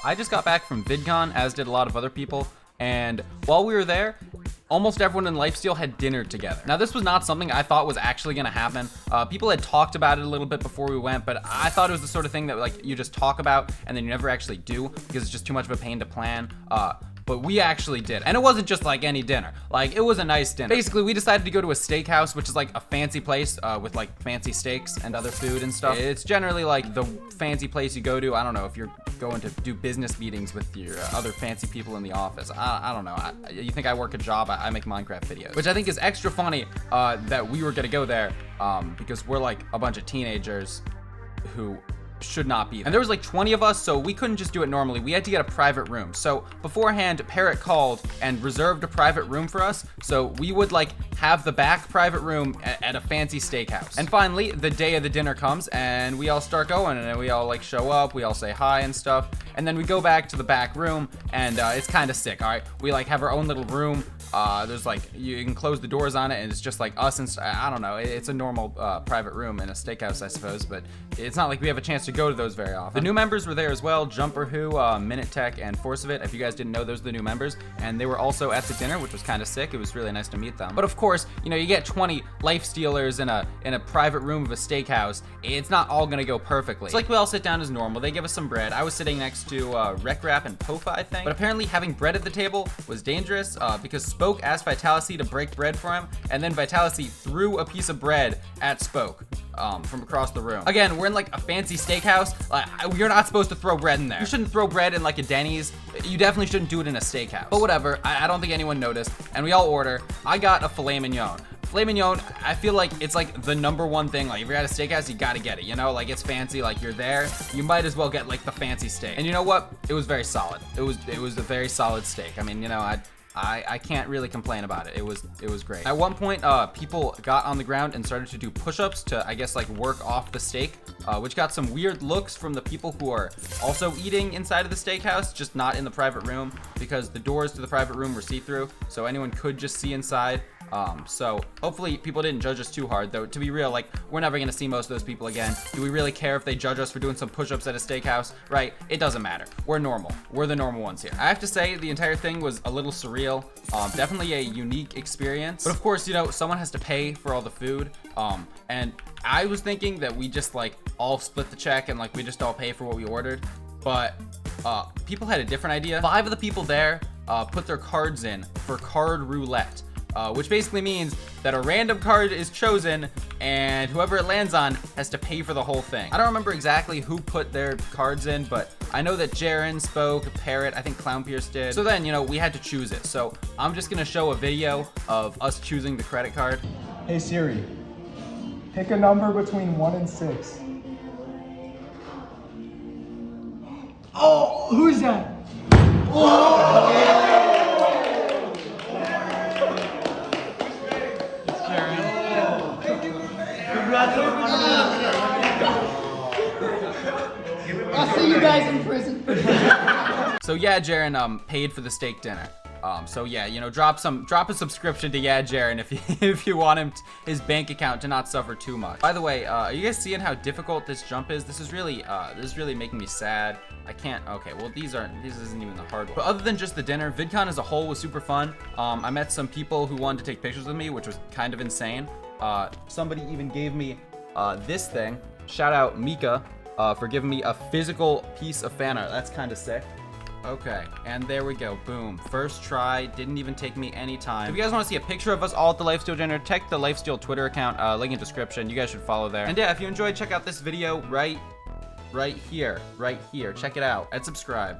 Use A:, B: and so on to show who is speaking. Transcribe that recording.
A: I just got back from VidCon, as did a lot of other people, and while we were there, almost everyone in Lifesteal had dinner together. Now, this was not something I thought was actually gonna happen. People had talked about it a little bit before we went, but I thought it was the sort of thing that like you just talk about and then you never actually do because it's just too much of a pain to plan. But we actually did. And it wasn't just like any dinner. Like, it was a nice dinner. Basically, we decided to go to a steakhouse, which is like a fancy place with like fancy steaks and other food and stuff. It's generally like the fancy place you go to. I don't know if you're going to do business meetings with your other fancy people in the office. I don't know. You think I work a job? I make Minecraft videos. Which I think is extra funny that we were gonna go there because we're like a bunch of teenagers who should not be there. And there was like 20 of us, so we couldn't just do it normally. We had to get a private room. So beforehand, Parrot called and reserved a private room for us. So we would like have the back private room at a fancy steakhouse. And finally, the day of the dinner comes and we all start going and we all like show up, we all say hi and stuff. And then we go back to the back room and it's kind of sick, all right? We like have our own little room. There's like, you can close the doors on it and it's just like us and I don't know. It's a normal private room in a steakhouse, I suppose, but it's not like we have a chance to go to those very often. The new members were there as well, Jumper Who, Minute Tech, and Force of It. If you guys didn't know, those are the new members, and they were also at the dinner, which was kind of sick. It was really nice to meet them. But of course, you know, you get 20 Lifestealers in a private room of a steakhouse. It's not all gonna go perfectly. It's like we all sit down as normal. They give us some bread. I was sitting next to Rec Rap and Pofi, I think. But apparently having bread at the table was dangerous because Spoke asked Vitality to break bread for him, and then Vitality threw a piece of bread at Spoke from across the room. Again, we're in like a fancy steakhouse. You're not supposed to throw bread in there. You shouldn't throw bread in like a Denny's. You definitely shouldn't do it in a steakhouse. But whatever, I don't think anyone noticed. And we all order. I got a filet mignon. Filet mignon, I feel like it's like the #1 thing. Like if you're at a steakhouse, you gotta get it, you know? Like it's fancy, like you're there, you might as well get like the fancy steak. And you know what? It was very solid. It was a very solid steak. I mean, you know, I can't really complain about it. It was great. At one point, people got on the ground and started to do push-ups to, I guess, like work off the steak, which got some weird looks from the people who are also eating inside of the steakhouse, just not in the private room, because the doors to the private room were see-through, so anyone could just see inside. So hopefully people didn't judge us too hard, though. To be real, like, we're never gonna see most of those people again. Do we really care if they judge us for doing some push-ups at a steakhouse? Right? It doesn't matter. We're normal. We're the normal ones here. I have to say, the entire thing was a little surreal. Definitely a unique experience. But of course, you know, someone has to pay for all the food. And I was thinking that we just like all split the check and like we just all pay for what we ordered. But people had a different idea. 5 of the people there put their cards in for card roulette. Which basically means that a random card is chosen and whoever it lands on has to pay for the whole thing. I don't remember exactly who put their cards in, but I know that Jaron, Spoke, Parrot, I think Clown Pierce did. So then, you know, we had to choose it. So I'm just gonna show a video of us choosing the credit card.
B: Hey Siri, pick a number between 1 and 6. Oh, who's that? Oh!
C: I'll see you guys in prison.
A: So yeah, Jaron paid for the steak dinner. So yeah, you know, drop a subscription to Yeah Jaron if you want his bank account to not suffer too much. By the way, are you guys seeing how difficult this jump is? This is really making me sad. I can't. Okay, well this isn't even the hard one. But other than just the dinner, VidCon as a whole was super fun. I met some people who wanted to take pictures with me, which was kind of insane. Somebody even gave me this thing. Shout out Mika for giving me a physical piece of fan art. That's kind of sick. Okay, and there we go. Boom. First try. Didn't even take me any time. If you guys want to see a picture of us all at the Lifesteal dinner, check the Lifesteal Twitter account. Link in description. You guys should follow there. And yeah, if you enjoyed, check out this video right here. Check it out and subscribe.